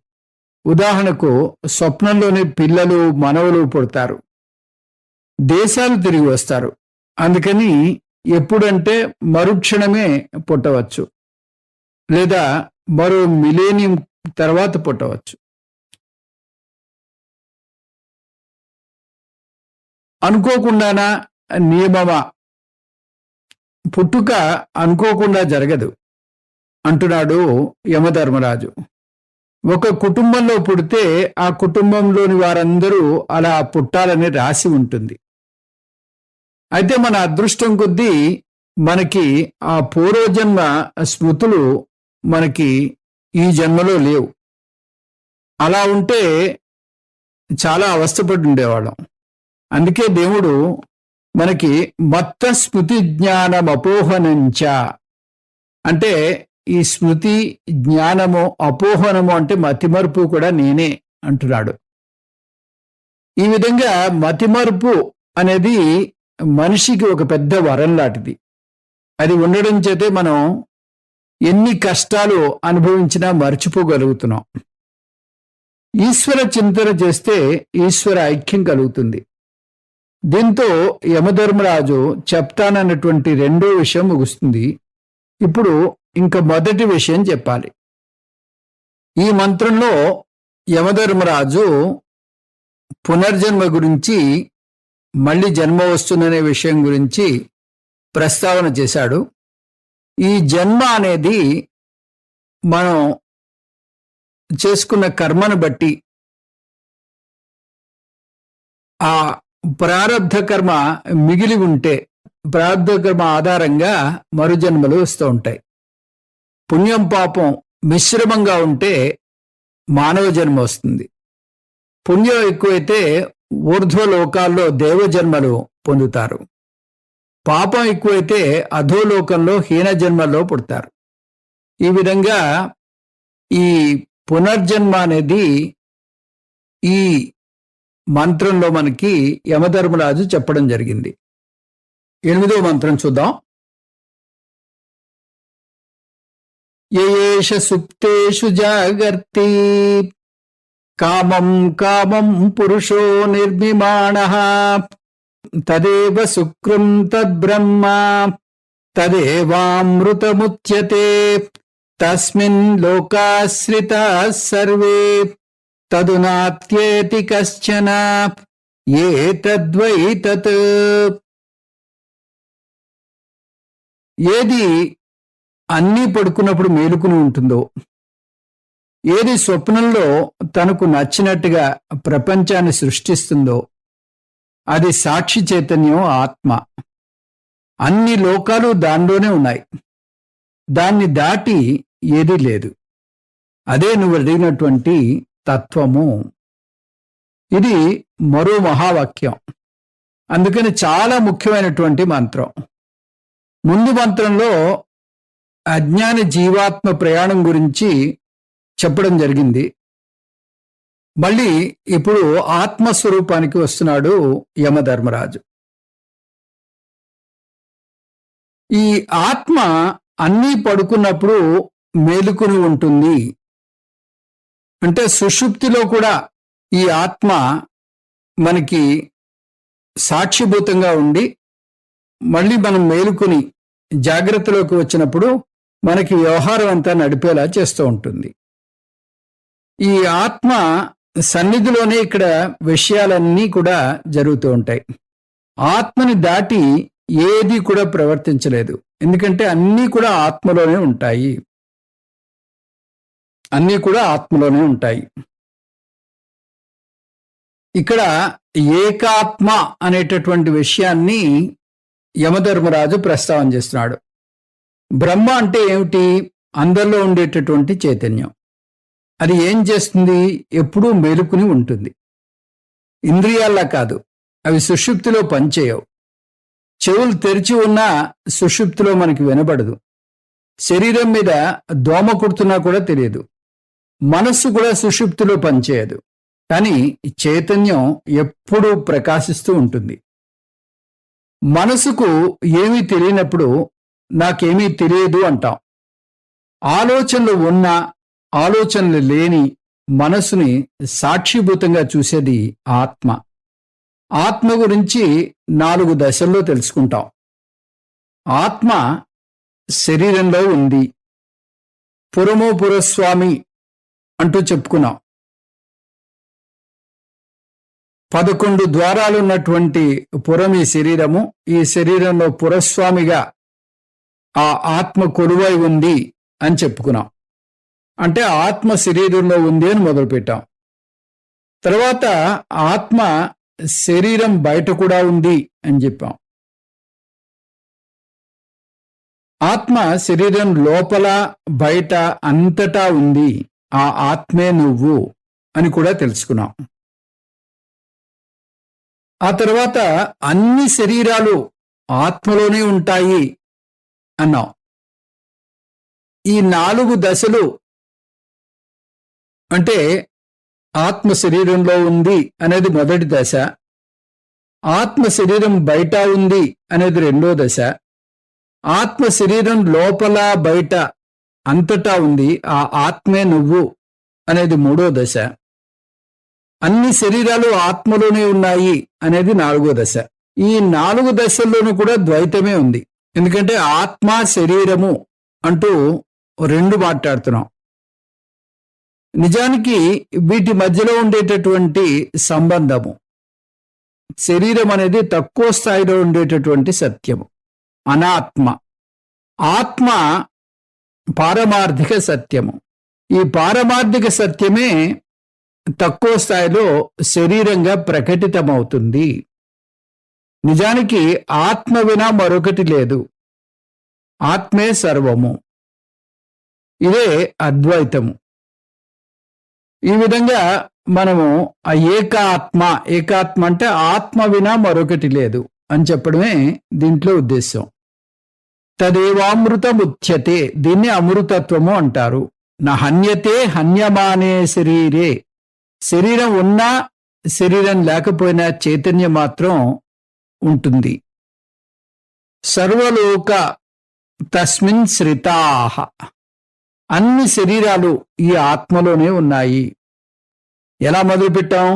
ఉదాహరణకు, స్వప్నంలోని పిల్లలు మనవలు పుడతారు, దేశాలు తిరిగి వస్తారు. అందుకని ఎప్పుడంటే మరుక్షణమే పుట్టవచ్చు, లేదా మరో మిలేనియం తర్వాత పుట్టవచ్చు. అనుకోకుండానా, నియమమా? పుట్టుక అనుకోకుండా జరగదు అంటున్నాడు యమధర్మరాజు. ఒక కుటుంబంలో పుడితే ఆ కుటుంబంలోని వారందరూ అలా పుట్టాలని రాసి ఉంటుంది. అయితే మన అదృష్టం కొద్దీ మనకి ఆ పూర్వజన్మ స్మృతులు మనకి ఈ జన్మలో లేవు. అలా ఉంటే చాలా అవస్థపడి ఉండేవాళ్ళం. అందుకే దేవుడు మనకి మత్త స్మృతి జ్ఞానం అపోహనంచ అంటే, ఈ స్మృతి జ్ఞానము అపోహనము అంటే మతిమరుపు కూడా నేనే అంటున్నాడు. ఈ విధంగా మతిమరుపు అనేది మనిషికి ఒక పెద్ద వరం లాంటిది. అది ఉండడం చేతే మనం ఎన్ని కష్టాలు అనుభవించినా మర్చిపోగలుగుతున్నాం. ఈశ్వర చింతన చేస్తే ఈశ్వర ఐక్యం కలుగుతుంది. దీంతో యమధర్మరాజు చెప్తానన్నటువంటి రెండో విషయం ముగుస్తుంది. ఇప్పుడు ఇంకా మొదటి విషయం చెప్పాలి. ఈ మంత్రంలో యమధర్మరాజు పునర్జన్మ గురించి, మళ్ళీ జన్మ వస్తుందనే విషయం గురించి ప్రస్తావన చేశాడు. ఈ జన్మ అనేది మనం చేసుకున్న కర్మను బట్టి, ఆ ప్రారబ్ధ కర్మ మిగిలి ఉంటే ప్రారబ్ధ కర్మ ఆధారంగా మరుజన్మలు వస్తూ ఉంటాయి. పుణ్యం పాపం మిశ్రమంగా ఉంటే మానవ జన్మ వస్తుంది. పుణ్యం ఎక్కువైతే ఊర్ధ్వలోకాల్లో దేవజన్మలు పొందుతారు. పాపం ఎక్కువైతే అధోలోకంలో హీన జన్మలో పుడతారు. ఈ విధంగా ఈ పునర్జన్మ అనేది ఈ మంత్రంలో మనకి యమధర్మరాజు చెప్పడం జరిగింది. 8వ మంత్రం చూద్దాం. యేష సుప్తేషు జాగర్తి కామం కామం పురుషో నిర్మిమాణః తదేవ శుక్రం తద్బ్రహ్మ తదేవామృతముచ్యతే తస్మిన్ లోకాశ్రితాః సర్వే తదునాత్యేతి కశ్చన ఏతద్వై తత్. ఏది అన్నీ పడుకున్నప్పుడు మేలుకుని ఉంటుందో, ఏది స్వప్నంలో తనకు నచ్చినట్టుగా ప్రపంచాన్ని సృష్టిస్తుందో, అది సాక్షి చైతన్యం, ఆత్మ. అన్ని లోకాలు దానిలోనే ఉన్నాయి. దాన్ని దాటి ఏదీ లేదు. అదే నువ్వు అడిగినటువంటి తత్వము. ఇది మరో మహావాక్యం. అందుకని చాలా ముఖ్యమైనటువంటి మంత్రం. ముందు మంత్రంలో అజ్ఞాని జీవాత్మ ప్రయాణం గురించి చెప్పడం జరిగింది. మళ్ళీ ఇప్పుడు ఆత్మస్వరూపానికి వస్తున్నాడు యమధర్మరాజు. ఈ ఆత్మ అన్నీ పడుకున్నప్పుడు మేలుకుని ఉంటుంది అంటే, సుషుప్తిలో కూడా ఈ ఆత్మ మనకి సాక్షిభూతంగా ఉండి, మళ్ళీ మనం మేలుకుని జాగ్రత్తలోకి వచ్చినప్పుడు మనకి వ్యవహారం అంతా నడిపేలా చేస్తూ ఉంటుంది. ఈ ఆత్మ సన్నిధిలోనే ఇక్కడ విషయాలన్నీ కూడా జరుగుతూ ఉంటాయి. ఆత్మని దాటి ఏది కూడా ప్రవర్తించలేదు. ఎందుకంటే అన్నీ కూడా ఆత్మలోనే ఉంటాయి. అన్నీ కూడా ఆత్మలోనే ఉంటాయి. ఇక్కడ ఏకాత్మ అనేటటువంటి విషయాన్ని యమధర్మరాజు ప్రస్తావన చేస్తున్నాడు. బ్రహ్మ అంటే ఏమిటి? అందరిలో ఉండేటటువంటి చైతన్యం. అది ఏం చేస్తుంది? ఎప్పుడూ మేలుకుని ఉంటుంది. ఇంద్రియాల్లా కాదు, అవి సుషుప్తిలో పనిచేయవు. చెవులు తెరిచి ఉన్నా సుషుప్తిలో మనకి వినబడదు. శరీరం మీద దోమ కుడుతున్నా కూడా తెలియదు. మనస్సు కూడా సుషుప్తిలో పనిచేయదు. కానీ చైతన్యం ఎప్పుడూ ప్రకాశిస్తూ ఉంటుంది. మనసుకు ఏమీ తెలియనప్పుడు నాకేమీ తెలియదు అంటాం. ఆలోచనలు ఉన్నా ఆలోచనలు లేని మనసుని సాక్షిభూతంగా చూసేది ఆత్మ. ఆత్మ గురించి 4 దశల్లో తెలుసుకుంటాం. ఆత్మ శరీరంలో ఉంది. పురమో పురస్వామి అంటూ చెప్పుకున్నాం. 11 ద్వారాలున్నటువంటి పురం ఈ శరీరము. ఈ శరీరంలో పురస్వామిగా ఆ ఆత్మ కొలువై ఉంది అని చెప్పుకున్నాం. అంటే ఆత్మ శరీరంలో ఉంది అని మొదలుపెట్టాం. తర్వాత ఆత్మ శరీరం బయట కూడా ఉంది అని చెప్పాం. ఆత్మ శరీరం లోపల బయట అంతటా ఉంది. ఆ ఆత్మే నువ్వు అని కూడా తెలుసుకున్నాం. ఆ తర్వాత అన్ని శరీరాలు ఆత్మలోనే ఉంటాయి అన్నాం. ఈ 4 దశలు అంటే ఆత్మ శరీరంలో ఉంది అనేది మొదటి దశ, ఆత్మ శరీరం బయట ఉంది అనేది 2వ దశ, ఆత్మ శరీరం లోపల బయట అంతటా ఉంది, ఆ ఆత్మే నువ్వు అనేది 3వ దశ, అన్ని శరీరాలు ఆత్మలోనే ఉన్నాయి అనేది 4వ దశ. ఈ 4 దశల్లోనూ కూడా ద్వైతమే ఉంది. ఎందుకంటే ఆత్మ శరీరము అంటూ 2 మాట్లాడుతున్నాం. నిజానికి వీటి మధ్యలో ఉండేటటువంటి సంబంధము, శరీరం అనేది తక్కువ స్థాయిలో ఉండేటటువంటి సత్యము, అనాత్మ. ఆత్మ పారమార్థిక సత్యము. ఈ పారమార్థిక సత్యమే తక్కువ స్థాయిలో శరీరంగా ప్రకటితమవుతుంది. నిజానికి ఆత్మ వినా మరొకటి లేదు. ఆత్మే సర్వము. ఇదే అద్వైతము. ఈ విధంగా మనము ఆ ఏకాత్మ అంటే ఆత్మ వినా మరొకటి లేదు అని చెప్పడమే దీంట్లో ఉద్దేశం. తదేవామృతముచ్యతే, దీన్ని అమృతత్వము అంటారు. నా హన్యతే హన్యమానే శరీరే, శరీరం ఉన్నా శరీరం లేకపోయినా చైతన్యం మాత్రం ఉంటుంది. సర్వలోక తస్మిన్ శ్రితాః, అన్ని శరీరాలు ఈ ఆత్మలోనే ఉన్నాయి. ఎలా మొదలుపెట్టాం?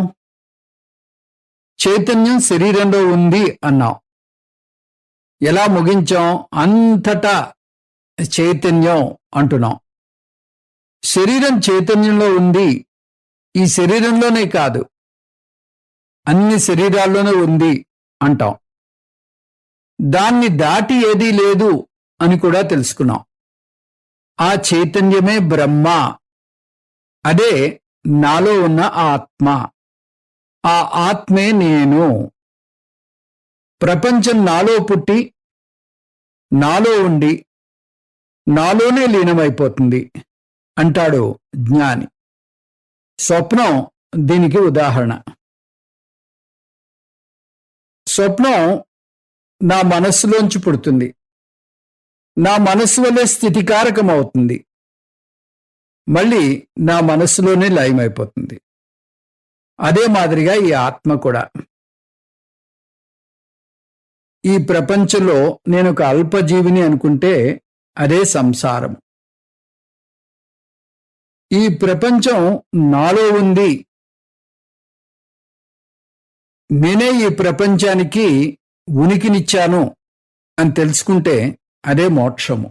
చైతన్యం శరీరంలో ఉంది అన్నాం. ఎలా ముగించాం? అంతటా చైతన్యం అంటున్నాం. శరీరం చైతన్యంలో ఉంది. ఈ శరీరంలోనే కాదు, అన్ని శరీరాల్లోనే ఉంది అంటాం. దాన్ని దాటి ఏదీ లేదు అని కూడా తెలుసుకున్నాం. ఆ చైతన్యమే బ్రహ్మ. అదే నాలో ఉన్న ఆత్మ. ఆ ఆత్మే నేను. ప్రపంచం నాలో పుట్టి నాలో ఉండి నాలోనే లీనమైపోతుంది అంటాడు జ్ఞాని. స్వప్నం దీనికి ఉదాహరణ. స్వప్నం నా మనస్సులోంచి పుడుతుంది. నా మనస్సు వల్లే స్థితికారకం అవుతుంది. మళ్ళీ నా మనస్సులోనే లయమైపోతుంది. అదే మాదిరిగా ఈ ఆత్మ కూడా. ఈ ప్రపంచంలో నేను ఒక అల్పజీవిని అనుకుంటే అదే సంసారం. ఈ ప్రపంచం నాలో ఉంది. నేనే ఈ ప్రపంచానికి ఉనికినిచ్చాను అని తెలుసుకుంటే అదే మోక్షము.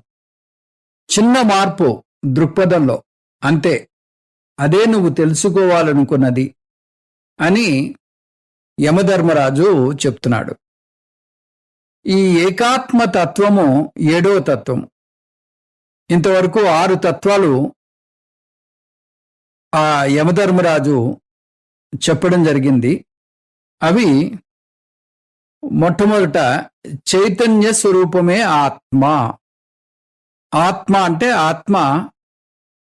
చిన్న మార్పు దృక్పథంలో, అంతే. అదే నువ్వు తెలుసుకోవాలనుకున్నది అని యమధర్మరాజు చెప్తున్నాడు. ఈ ఏకాత్మ తత్వము 7వ తత్వం. ఇంతవరకు 6 తత్వాలు ఆ యమధర్మరాజు చెప్పడం జరిగింది. అవి మొట్టమొదట చైతన్య స్వరూపమే ఆత్మ. ఆత్మ అంటే ఆత్మ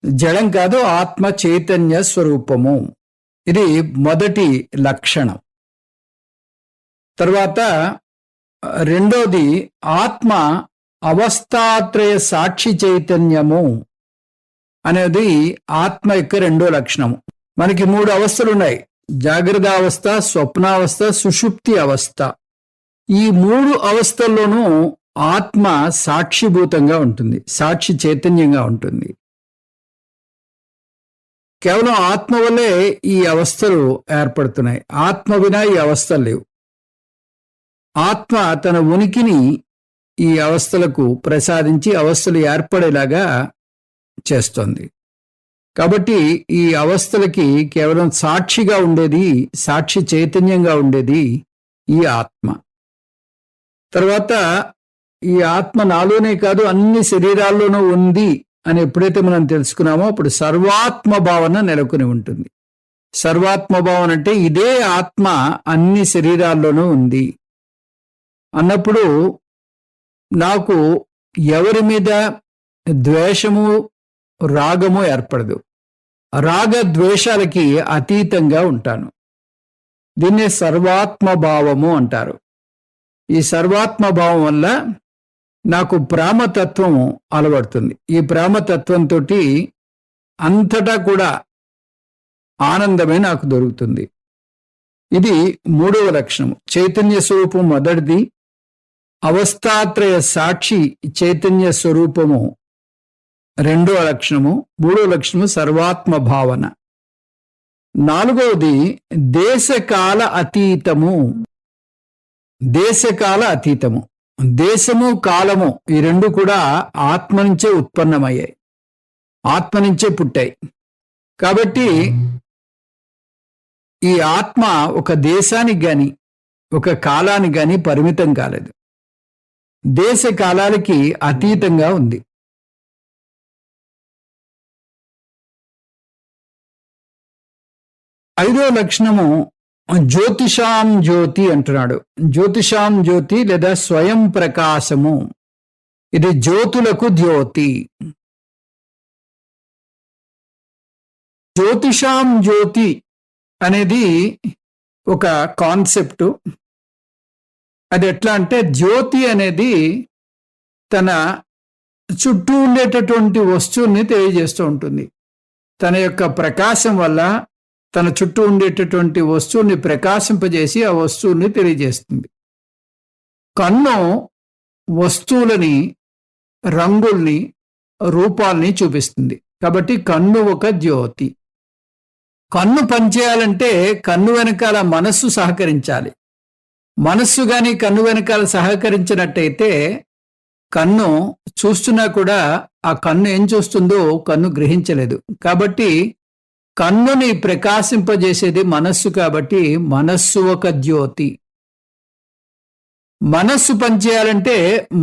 జడం కాదు, ఆత్మ చైతన్య స్వరూపము. ఇది మొదటి లక్షణం. తర్వాత రెండోది, ఆత్మ అవస్థాత్రయ సాక్షి చైతన్యము అనేది ఆత్మ యొక్క రెండో లక్షణము. మనకి 3 అవస్థలు ఉన్నాయి: జాగ్రత్త అవస్థ, స్వప్నావస్థ, సుషుప్తి అవస్థ. ఈ 3 అవస్థల్లోనూ ఆత్మ సాక్షిభూతంగా ఉంటుంది, సాక్షి చైతన్యంగా ఉంటుంది. కేవలం ఆత్మ వల్లే ఈ అవస్థలు ఏర్పడుతున్నాయి. ఆత్మ వినా ఈ అవస్థలు లేవు. ఆత్మ తన ఉనికిని ఈ అవస్థలకు ప్రసాదించి అవస్థలు ఏర్పడేలాగా చేస్తోంది. కాబట్టి ఈ అవస్థలకి కేవలం సాక్షిగా ఉండేది, సాక్షి చైతన్యంగా ఉండేది ఈ ఆత్మ. తర్వాత ఈ ఆత్మ నాలోనే కాదు అన్ని శరీరాల్లోనూ ఉంది అని ఎప్పుడైతే మనం తెలుసుకున్నామో అప్పుడు సర్వాత్మ భావన నెలకొని ఉంటుంది. సర్వాత్మ భావన అంటే ఇదే ఆత్మ అన్ని శరీరాల్లోనూ ఉంది అన్నప్పుడు నాకు ఎవరి మీద ద్వేషము, రాగము ఏర్పడదు. రాగ ద్వేషాలకి అతీతంగా ఉంటాను. దీన్నే సర్వాత్మ భావము అంటారు. ఈ సర్వాత్మ భావం వల్ల నాకు ప్రేమతత్వం అలవడుతుంది. ఈ ప్రేమతత్వంతో అంతటా కూడా ఆనందమే నాకు దొరుకుతుంది. ఇది 3వ లక్షణము. చైతన్య స్వరూపం మొదటిది, అవస్థాత్రయ సాక్షి చైతన్య స్వరూపము 2వ లక్షణము, 3వ లక్షణము సర్వాత్మ భావన. 4వది దేశకాల అతీతము. దేశకాల అతీతము, దేశము కాలము ఈ 2 కూడా ఆత్మ నుంచే ఉత్పన్నమయ్యాయి, ఆత్మ నుంచే పుట్టాయి. కాబట్టి ఈ ఆత్మ ఒక దేశానికి గాని ఒక కాలానికి గాని పరిమితం కాలేదు, దేశ కాలాలకి అతీతంగా ఉంది. ఐదో లక్షణము జ్యోతిషాం జ్యోతి అంటున్నాడు. జ్యోతిషాం జ్యోతి లేదా స్వయం ప్రకాశము. ఇది జ్యోతులకు జ్యోతి. జ్యోతిషాం జ్యోతి అనేది ఒక కాన్సెప్టు. అది ఎట్లా అంటే జ్యోతి అనేది తన చుట్టూ ఉండేటటువంటి వస్తువుని తెలియజేస్తూ ఉంటుంది. తన యొక్క ప్రకాశం వల్ల తన చుట్టూ ఉండేటటువంటి వస్తువుని ప్రకాశింపజేసి ఆ వస్తువుని తెలియజేస్తుంది. కన్ను వస్తువులని, రంగుల్ని, రూపాల్ని చూపిస్తుంది. కాబట్టి కన్ను ఒక జ్యోతి. కన్ను పనిచేయాలంటే కన్ను వెనకాల మనస్సు సహకరించాలి. మనస్సు గాని కన్ను వెనకాల సహకరించినట్టయితే కన్ను చూస్తున్నా కూడా ఆ కన్ను ఏం చూస్తుందో కన్ను గ్రహించలేదు. కాబట్టి కన్నుని ప్రకాశింపజేసేది మనస్సు. కాబట్టి మనస్సు ఒక జ్యోతి. మనస్సు పనిచేయాలంటే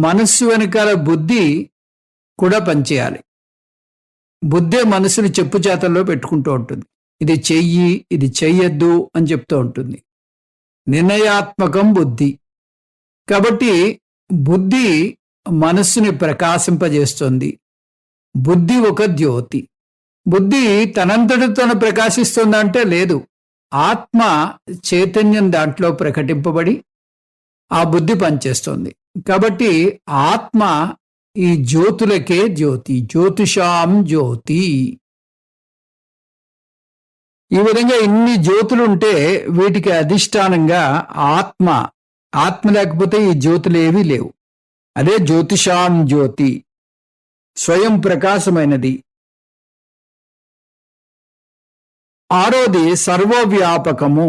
మనస్సు వెనకాల బుద్ధి కూడా పనిచేయాలి. బుద్ధే మనసుని చెప్పు చేతల్లో పెట్టుకుంటూ ఉంటుంది. ఇది చెయ్యి, ఇది చెయ్యొద్దు అని చెప్తూ ఉంటుంది. నిర్ణయాత్మకం బుద్ధి. కాబట్టి బుద్ధి మనస్సుని ప్రకాశింపజేస్తుంది. బుద్ధి ఒక జ్యోతి. బుద్ధి తనంతటితో ప్రకాశిస్తుందంటే లేదు. ఆత్మ చైతన్యం దాంట్లో ప్రకటింపబడి ఆ బుద్ధి పనిచేస్తుంది. కాబట్టి ఆత్మ ఈ జ్యోతులకే జ్యోతి. జ్యోతిషాం జ్యోతి. ఈ విధంగా ఇన్ని జ్యోతులు ఉంటే వీటికి అధిష్టానంగా ఆత్మ. ఆత్మ లేకపోతే ఈ జ్యోతులు ఏవీ లేవు. అదే జ్యోతిషాం జ్యోతి, స్వయం ప్రకాశమైనది. ఆరోది సర్వవ్యాపకము.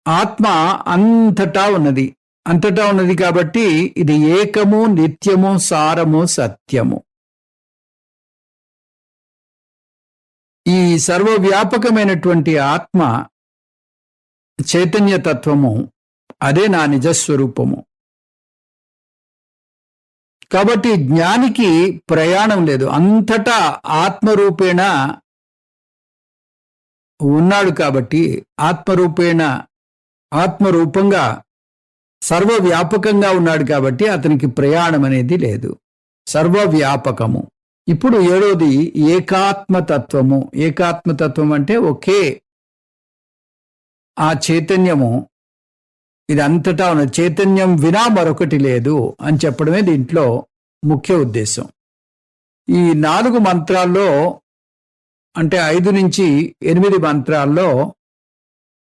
ఆత్మ అంతటా ఉన్నది. అంతటా ఉన్నది కాబట్టి ఇది ఏకము, నిత్యము, సారము, సత్యము. ఈ సర్వవ్యాపకమైనటువంటి ఆత్మ చైతన్య తత్వము, అదే నా నిజస్వరూపము. కాబట్టి జ్ఞానికి ప్రయాణం లేదు. అంతటా ఆత్మరూపేణ ఉన్నాడు. కాబట్టి ఆత్మరూపంగా సర్వవ్యాపకంగా ఉన్నాడు. కాబట్టి అతనికి ప్రయాణం అనేది లేదు. సర్వవ్యాపకము. ఇప్పుడు 7వది ఏకాత్మతత్వము. ఏకాత్మతత్వం అంటే ఒకే ఆ చైతన్యము ఇది అంతటా ఉన్న చైతన్యం వినా మరొకటి లేదు అని చెప్పడమే దీంట్లో ముఖ్య ఉద్దేశం. ఈ 4 మంత్రాల్లో అంటే 5 నుంచి 8 మంత్రాల్లో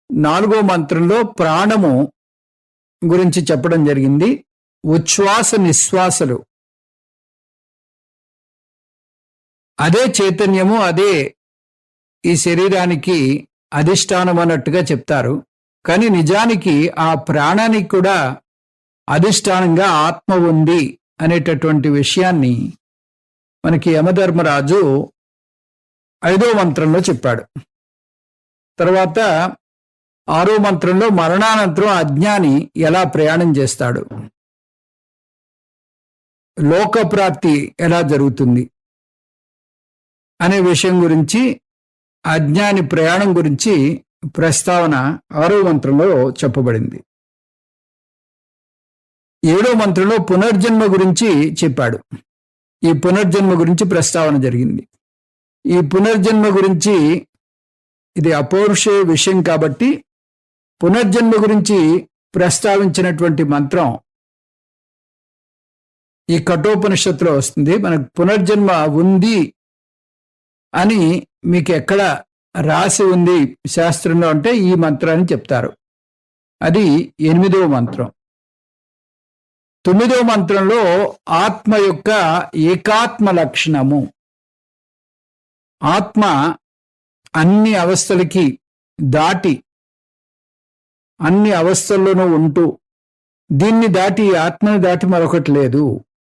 4వ మంత్రంలో ప్రాణము గురించి చెప్పడం జరిగింది. ఉచ్ఛ్వాస నిశ్వాసలు అదే చైతన్యము, అదే ఈ శరీరానికి అధిష్టానం అన్నట్టుగా చెప్తారు. కానీ నిజానికి ఆ ప్రాణానికి కూడా అధిష్టానంగా ఆత్మ ఉంది అనేటటువంటి విషయాన్ని మనకి యమధర్మరాజు 5వ మంత్రంలో చెప్పాడు. తర్వాత 6వ మంత్రంలో మరణానంతరం అజ్ఞాని ఎలా ప్రయాణం చేస్తాడు, లోకప్రాప్తి ఎలా జరుగుతుంది అనే విషయం గురించి, అజ్ఞాని ప్రయాణం గురించి ప్రస్తావన 6వ మంత్రంలో చెప్పబడింది. 7వ మంత్రంలో పునర్జన్మ గురించి చెప్పాడు. ఈ పునర్జన్మ గురించి ప్రస్తావన జరిగింది. ఈ పునర్జన్మ గురించి ఇది అపౌరుష విషయం కాబట్టి పునర్జన్మ గురించి ప్రస్తావించినటువంటి మంత్రం ఈ కఠోపనిషత్తులో వస్తుంది. మనకు పునర్జన్మ ఉంది అని మీకు ఎక్కడ రాసి ఉంది శాస్త్రంలో అంటే ఈ మంత్రాన్ని చెప్తారు. అది 8వ మంత్రం. 9వ మంత్రంలో ఆత్మ యొక్క ఏకాత్మ లక్షణము. ఆత్మ అన్ని అవస్థలకి దాటి అన్ని అవస్థల్లోనూ ఉంటూ దీన్ని దాటి ఆత్మని దాటి మరొకటి లేదు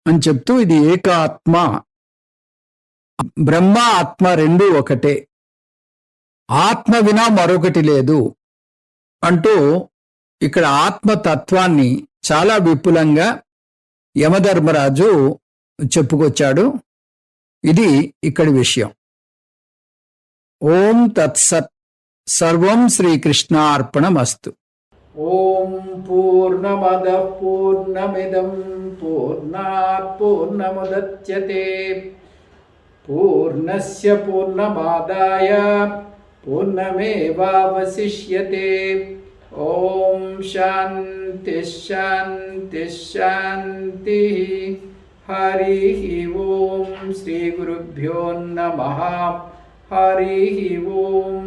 అని చెప్తూ ఇది ఏకాత్మ, బ్రహ్మ ఆత్మ రెండూ ఒకటే, ఆత్మ వినా మరొకటి లేదు అంటూ ఇక్కడ ఆత్మతత్వాన్ని చాలా విపులంగా యమధర్మరాజు చెప్పుకొచ్చాడు. ఇది ఇక్కడి విషయం. ఓం తత్సత్. సర్వం శ్రీకృష్ణార్పణమస్తు. ఓం పూర్ణమద పూర్ణమిదం పూర్ణాత్ పూర్ణముదచ్యతే పూర్ణస్య పూర్ణమాదాయ పూర్ణమేవావశిష్యతే. ఓం శాంతి శాంతి శాంతి. హరి ఓం. శ్రీ గురుభ్యో నమః. హరి ఓం.